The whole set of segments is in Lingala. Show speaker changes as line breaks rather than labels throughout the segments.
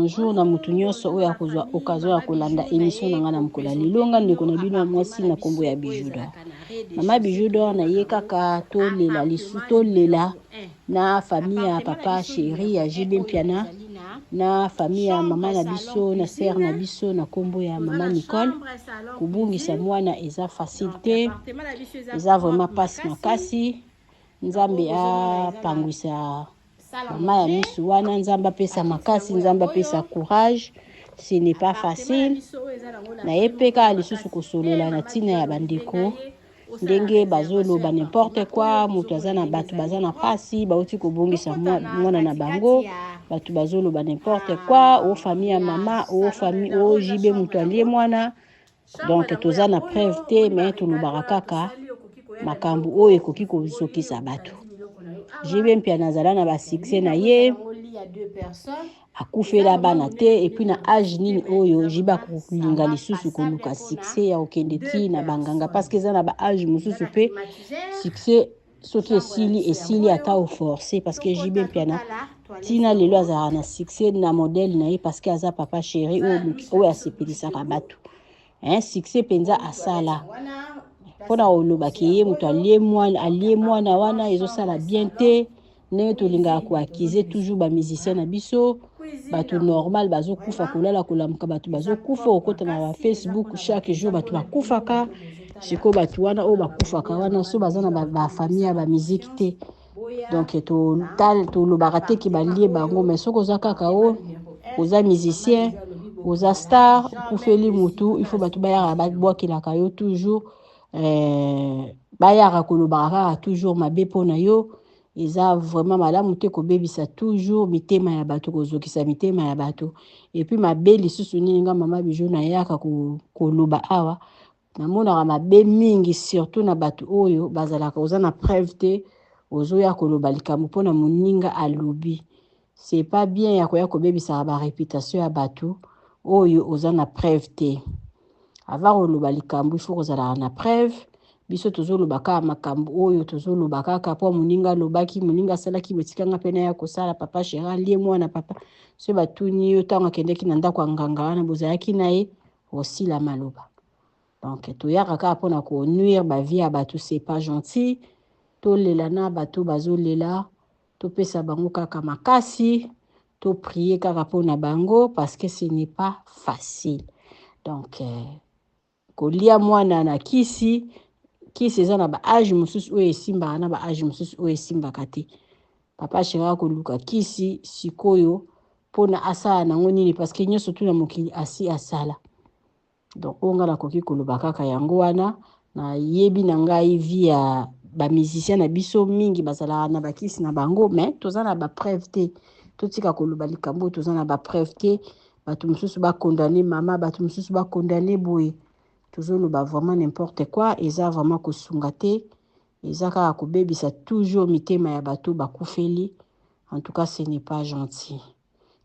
Bonjour na mutu nyonso oyo akozwa occasion ya kolanda émission na nga na mokolo lelo nga ndeko na bino mwasi na kombo ya Bijoudor. Mama Bijoudor na ye kaka tolela lisu tolela na famille ya papa chéri ya JB Mpiana na famille ya mama na biso na sœur na biso na kombo ya mama Nicole. Kubungisa mwana eza facilité, eza vraiment passe makasi. Nzambe a pangwisa mama ya misu wana, nzamba pesa makasi, nzamba pesa courage. Ce n'est pas facile. Na epeka lisusu kosolola na tina ya bandeko ndenge bazoloba n'importe quoi, mutu aza na batu baza na pasi bauti kobongisa mwana na bango, batu bazoloba n'importe quoi o famille ya mama o famille o jibe mutu alie mwana. Donc toza na preuve te mais tolobaka kaka makambu oyo ekoki kozokisa batu. Jibe Mpiana azala na ba succès na ye akufela bana te et puis na âge nini oyo jiba kulinga lisusu koluka succès ya okende ti na banganga parce que za na ba âge mususu pe succès soki esili ata o forcer parce que Jibe Mpiana tina lelo azala na succès na modèle na ye parce que aza papa chéri oyo asepelisaka batu. Succès penza asala pona olobaki ye mutu alie mwana wana ezosala bien te ne tolinga ko accuser toujours ba musicien na biso batu normal bazokufa kolala kolamuka batu bazokufa okota na Facebook chaque jour batu bakufaka siko batu wana o bakufaka wana so bazana ba famille ya ba musique te. Donc to lobaka te ki balie bango mais soko za kaka o oza musicien oza star kufeli mutu il faut batu bayaka babwakilaka yo toujours bayaka kolobaka toujours mabe pona yo. Eza vraiment malamu te kobebisa toujours mitema ya bato kozokisa mitema ya bato et puis mabe lisusu nini nga mama Bijoudor na yaka koloba awa na mona mabe mingi surtout na bato oyo bazalaka oza na preuve te ozoya koloba likambo pona moninga alobi. C'est pas bien ya koya kobebisa ba réputation ya bato oyo oza na preuve te. Avant koloba likambo il faut kozala na preuve. Biso tozolobaka makambo oyo tozolobaka kapo moninga lobaki moninga salaki betikanga pena ya kosala papa chéri lie mwana papa so batuni yo tanga kendeki na ndako nganga wana bozayaki na ye osila maloba. Donc toyaka kaka pona ko nuire ba vie ya bato, c'est pas gentil. Tolela na bato bazolela topesa bango kaka makasi to prier kaka pona bango parce que ce n'est pas facile. Donc kolia mwana na kisi eza na ba âge mususu oyo esimba na ba âge mususu oyo esimba kate. Papa chéri koluka kisi sikoyo pona asala nango nini parce que nyoso tuna mokili asi asala. Donc onga na koki koluba kaka yango wana na yebi na ngai via ba musicien na biso mingi bazala na bakisi na bango mais toza na ba preuve te. Totika koluba likambo toza na ba preuve te. Batu mususu ba condamner mama, batu mususu ba condamner boye. Tozoloba vraiment n'importe quoi, eza vraiment kosunga te, eza kaka kobebisa toujours mitema ya bato bakufeli. En tout cas, ce n'est pas gentil.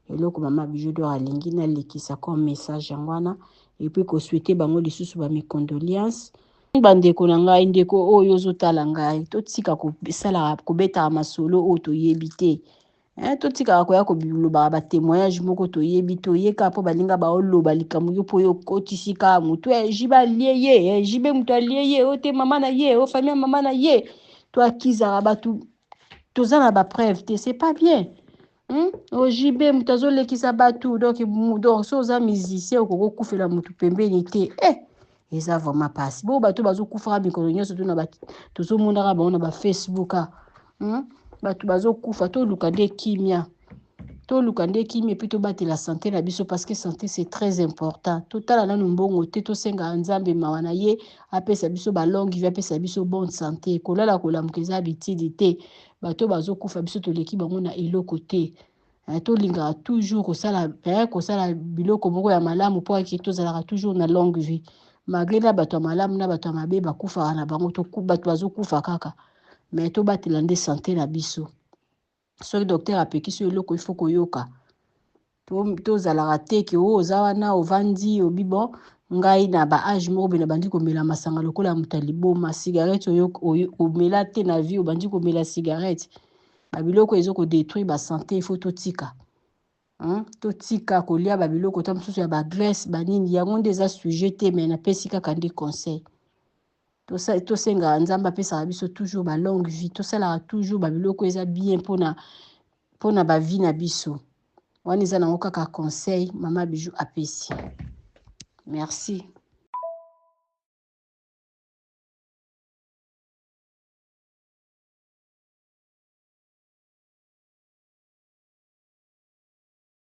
Eloko mama Bijoudor alingi na lekisa comme message yangwana et puis ko souhaiter bango lisusu ba mes condoléances. Bandeko na ngai ndeko oyo zotala ngai totika ko sala ko beta masolo o to yebite. Totika ko ya ko biloba ba témoignage moko to yebi to yeka po balinga ba oloba likambo yo po yo kotisika mutu jiba lieye jibe mutu lieye o te mama na ye o famille mama na ye to akiza batu tozana ba preuve te, c'est pas bien. O jibe mutu azolekisa batu donc so za musicien okoko kufela mutu pembeni te eza vraiment passe bo batu bazokufa mikolo nyonso to na batu tozomona ba ba Facebook batu bazokufa to lukande kimia puis to battre la santé na biso parce que santé c'est très important. Totala na mbongo te to senga nzambe mawana ye apesa biso ba longue vie apesa biso bonne santé kolala kolamukeza bitidi te bato bazokufa biso to leki bango na eloko te. To linga toujours kosala biloko moko ya malamu po ki tozalaka toujours na longue vie malgré na bato malamu na bato mabe bakufa na bango to bato bazokufa kaka mais to batela nde santé na biso. So le docteur apeki so eloko il faut koyoka to zalaka te ke oza wana ovandi obibo ngai na ba âge moko bena bandi komela masanga lokola mutaliboma cigarette oyo omela te na vie obandi komela cigarette ba biloko ezoko détruire ba santé il faut totika totika kolia babiloko ta mosusu ya bagresse banini yango nde eza sujet te me napesi kaka nde conseil tosenga nzambe apesaka biso toujours balongue vie tosalaka toujours babiloko eza bien mpona bavie na biso wana eza nango kaka conseil mama Bijou apesi merci